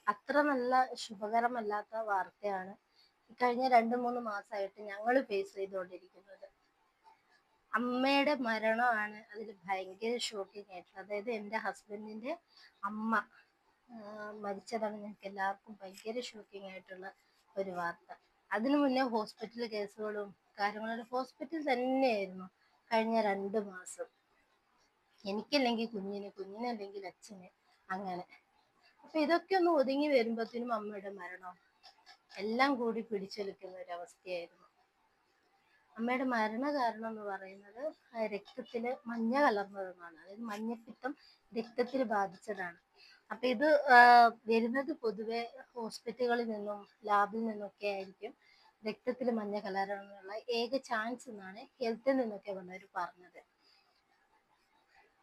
അത്ര നല്ല ശുഭകരമല്ലാത്ത വാർത്തയാണ് കഴിഞ്ഞ 2-3 മാസമായിട്ട് ഞങ്ങൾ ഫേസ് ചെയ്തുകൊണ്ടിരിക്കുന്നത്. അമ്മയുടെ മരണമാണ് അതിൽ ഭയങ്കര ഷോക്കിംഗ് ആയിട്ടുള്ളത്. അതായത് എൻ്റെ ഹസ്ബൻഡിൻ്റെ അമ്മ മരിച്ചതാണ് ഞങ്ങൾക്ക് എല്ലാവർക്കും ഭയങ്കര ഷോക്കിംഗ് ആയിട്ടുള്ള ഒരു വാർത്ത. അതിനു മുന്നേ ഹോസ്പിറ്റൽ കേസുകളും കാര്യങ്ങളും ഹോസ്പിറ്റൽ തന്നെയായിരുന്നു കഴിഞ്ഞ 2 മാസം. എനിക്കല്ലെങ്കിൽ കുഞ്ഞിന്, കുഞ്ഞിനല്ലെങ്കിൽ അച്ഛന്, അങ്ങനെ. അപ്പൊ ഇതൊക്കെ ഒന്ന് ഒതുങ്ങി വരുമ്പോഴത്തേനും അമ്മയുടെ മരണം എല്ലാം കൂടി പിടിച്ചെടുക്കുന്ന ഒരു അവസ്ഥയായിരുന്നു. അമ്മയുടെ മരണ കാരണം എന്ന് പറയുന്നത് രക്തത്തില് മഞ്ഞ കലർന്നതെന്നാണ്. അതായത് മഞ്ഞപ്പിത്തം രക്തത്തിൽ ബാധിച്ചതാണ്. അപ്പൊ ഇത് വരുന്നത് പൊതുവെ ഹോസ്പിറ്റലുകളിൽ നിന്നും ലാബിൽ നിന്നൊക്കെ ആയിരിക്കും രക്തത്തിൽ മഞ്ഞ കലരാനുള്ള ഏക ചാൻസ് എന്നാണ് ഹെൽത്തിൽ നിന്നൊക്കെ വന്നവർ പറഞ്ഞത്.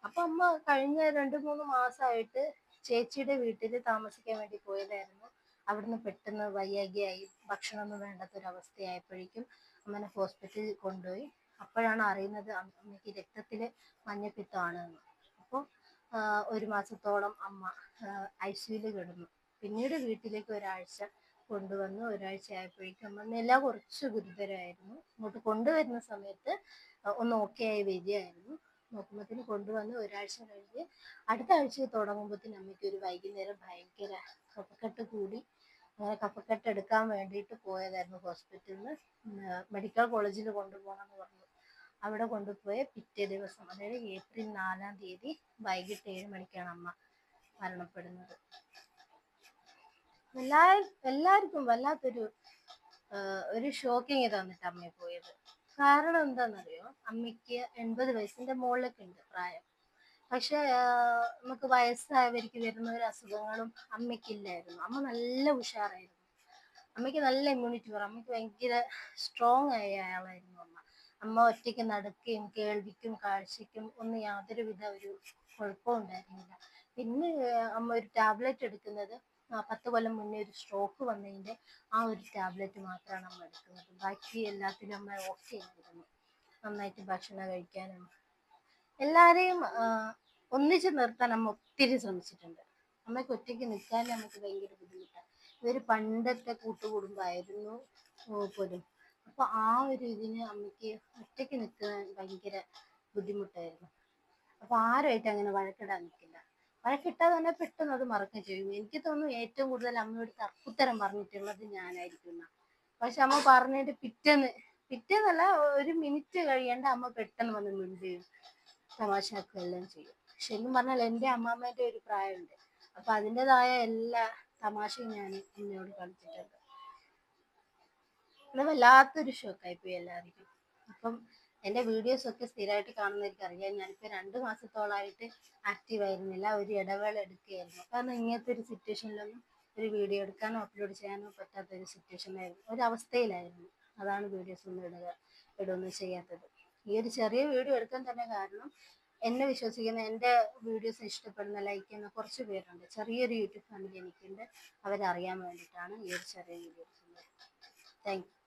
അപ്പൊ അമ്മ കഴിഞ്ഞ 2-3 മാസമായിട്ട് ചേച്ചിയുടെ വീട്ടിൽ താമസിക്കാൻ വേണ്ടി പോയതായിരുന്നു. അവിടുന്ന് പെട്ടെന്ന് വയ്യാകിയായി, ഭക്ഷണമൊന്നും വേണ്ടാത്തൊരവസ്ഥയായപ്പോഴേക്കും അമ്മനെ ഹോസ്പിറ്റലിൽ കൊണ്ടുപോയി. അപ്പോഴാണ് അറിയുന്നത് അമ്മയ്ക്ക് രക്തത്തില് മഞ്ഞപ്പിത്തമാണ് എന്ന്. അപ്പോൾ 1 മാസത്തോളം അമ്മ ICUയിൽ കിടന്നു. പിന്നീട് വീട്ടിലേക്ക് ഒരാഴ്ച കൊണ്ടുവന്നു. ഒരാഴ്ച ആയപ്പോഴേക്കും അമ്മ നില കുറച്ച് ഗുരുതരമായിരുന്നു. ഇങ്ങോട്ട് കൊണ്ടുവരുന്ന സമയത്ത് ഒന്ന് ഓക്കെ ആയി വരികയായിരുന്നു. നോക്കുമ്പോഴത്തേന് കൊണ്ടുവന്ന് ഒരാഴ്ച കഴിഞ്ഞ് അടുത്ത ആഴ്ച തുടങ്ങുമ്പോഴത്തേന് അമ്മയ്ക്ക് ഒരു വൈകുന്നേരം ഭയങ്കര കഫക്കെട്ട് കൂടി. അങ്ങനെ കഫക്കെട്ട് എടുക്കാൻ വേണ്ടിയിട്ട് പോയതായിരുന്നു ഹോസ്പിറ്റലിൽ. മെഡിക്കൽ കോളേജിൽ കൊണ്ടുപോകണമെന്ന് പറഞ്ഞു. അവിടെ കൊണ്ടുപോയ പിറ്റേ ദിവസം, അതായത് ഏപ്രിൽ 4-ാം തീയതി വൈകിട്ട് 7 മണിക്കാണ് അമ്മ മരണപ്പെടുന്നത്. എല്ലാവർക്കും വല്ലാത്തൊരു ഷോക്കിങ് തന്നിട്ട് അമ്മയെ പോയത്. കാരണം എന്താണെന്നറിയോ, അമ്മയ്ക്ക് 80 വയസ്സിന്റെ മുകളിലൊക്കെ ഉണ്ട് പ്രായം. പക്ഷെ നമുക്ക് വയസ്സായവർക്ക് വരുന്ന ഒരു അസുഖങ്ങളും അമ്മയ്ക്കില്ലായിരുന്നു. അമ്മ നല്ല ഉഷാറായിരുന്നു. അമ്മയ്ക്ക് നല്ല ഇമ്മ്യൂണിറ്റി പവർ. അമ്മയ്ക്ക് ഭയങ്കര സ്ട്രോങ് ആയ ആളായിരുന്നു അമ്മ. അമ്മ ഒറ്റയ്ക്ക് നടക്കുകയും കേൾവിക്കും കാഴ്ചയ്ക്കും ഒന്നും യാതൊരുവിധ ഒരു കുഴപ്പവും ഉണ്ടായിരുന്നില്ല. പിന്നെ അമ്മ ഒരു ടാബ്ലറ്റ് എടുക്കുന്നത് 10 കൊല്ലം മുന്നേ ഒരു സ്ട്രോക്ക് വന്നതിൻ്റെ ആ ഒരു ടാബ്ലറ്റ് മാത്രമാണ് അമ്മ എടുക്കുന്നത്. ബാക്കി എല്ലാത്തിനും അമ്മ ഓക്കെ ആയിരുന്നു. നന്നായിട്ട് ഭക്ഷണം കഴിക്കാനും എല്ലാവരെയും ഒന്നിച്ച് നിർത്താൻ അമ്മ ഒത്തിരി ശ്രമിച്ചിട്ടുണ്ട്. അമ്മയ്ക്ക് ഒറ്റയ്ക്ക് നിൽക്കാൻ അമ്മയ്ക്ക് ഭയങ്കര ബുദ്ധിമുട്ടാണ്. ഇവര് പണ്ടത്തെ കൂട്ടുകുടുംബമായിരുന്നു പോലും. അപ്പൊ ആ ഒരു ഇതിന് അമ്മയ്ക്ക് ഒറ്റയ്ക്ക് നിൽക്കാൻ ഭയങ്കര ബുദ്ധിമുട്ടായിരുന്നു. അപ്പൊ ആരുമായിട്ട് അങ്ങനെ വഴക്കിടാൻ നിൽക്കില്ല. വഴക്കിട്ടാൽ തന്നെ പെട്ടെന്ന് അത് മറക്കുകയും ചെയ്യും. എനിക്ക് തോന്നുന്നു ഏറ്റവും കൂടുതൽ അമ്മയോട് തർക്കുത്തരം പറഞ്ഞിട്ടുള്ളത് ഞാനായിരിക്കും. പക്ഷെ അമ്മ പറഞ്ഞിട്ട് പിറ്റേന്നല്ല, ഒരു മിനിറ്റ് കഴിയേണ്ട അമ്മ പെട്ടെന്ന് വന്ന് മിണ്ടുകയും തമാശയാക്കുകയെല്ലാം ചെയ്യും. ശരിക്കും പറഞ്ഞാൽ എൻ്റെ അമ്മാമ്മേൻ്റെ ഒരു പ്രായമുണ്ട്. അപ്പൊ അതിൻ്റെതായ എല്ലാ തമാശയും ഞാൻ അമ്മയോട് കളിച്ചിട്ടുണ്ട്. അത് വല്ലാത്തൊരു ഷോക്കായിപ്പോയി എല്ലാവർക്കും. അപ്പം എൻ്റെ വീഡിയോസ് ഒക്കെ സ്ഥിരമായിട്ട് കാണുന്നവർക്ക് അറിയാം, ഞാനിപ്പോൾ 2 മാസത്തോളമായിട്ട് ആക്റ്റീവ് ആയിരുന്നില്ല. ഒരു ഇടവേള എടുക്കുകയായിരുന്നു. കാരണം ഇങ്ങനത്തെ ഒരു സിറ്റുവേഷനിലൊന്നും ഒരു വീഡിയോ എടുക്കാനോ അപ്ലോഡ് ചെയ്യാനോ പറ്റാത്ത ഒരു സിറ്റുവേഷനായിരുന്നു, ഒരവസ്ഥയിലായിരുന്നു. അതാണ് വീഡിയോസ് ഒന്നും ഇടുകയൊന്നും ചെയ്യാത്തത്. ഈ ഒരു ചെറിയ വീഡിയോ എടുക്കാൻ തന്നെ കാരണം എന്നെ വിശ്വസിക്കുന്ന, എൻ്റെ വീഡിയോസ് ഇഷ്ടപ്പെടുന്ന, ലൈക്ക് ചെയ്യുന്ന കുറച്ച് പേരുണ്ട്. ചെറിയൊരു യൂട്യൂബ് ഫാമിലി എനിക്കുണ്ട്. അവരറിയാൻ വേണ്ടിയിട്ടാണ് ഈ ഒരു ചെറിയ വീഡിയോ എടുക്കുന്നത്. Thank you.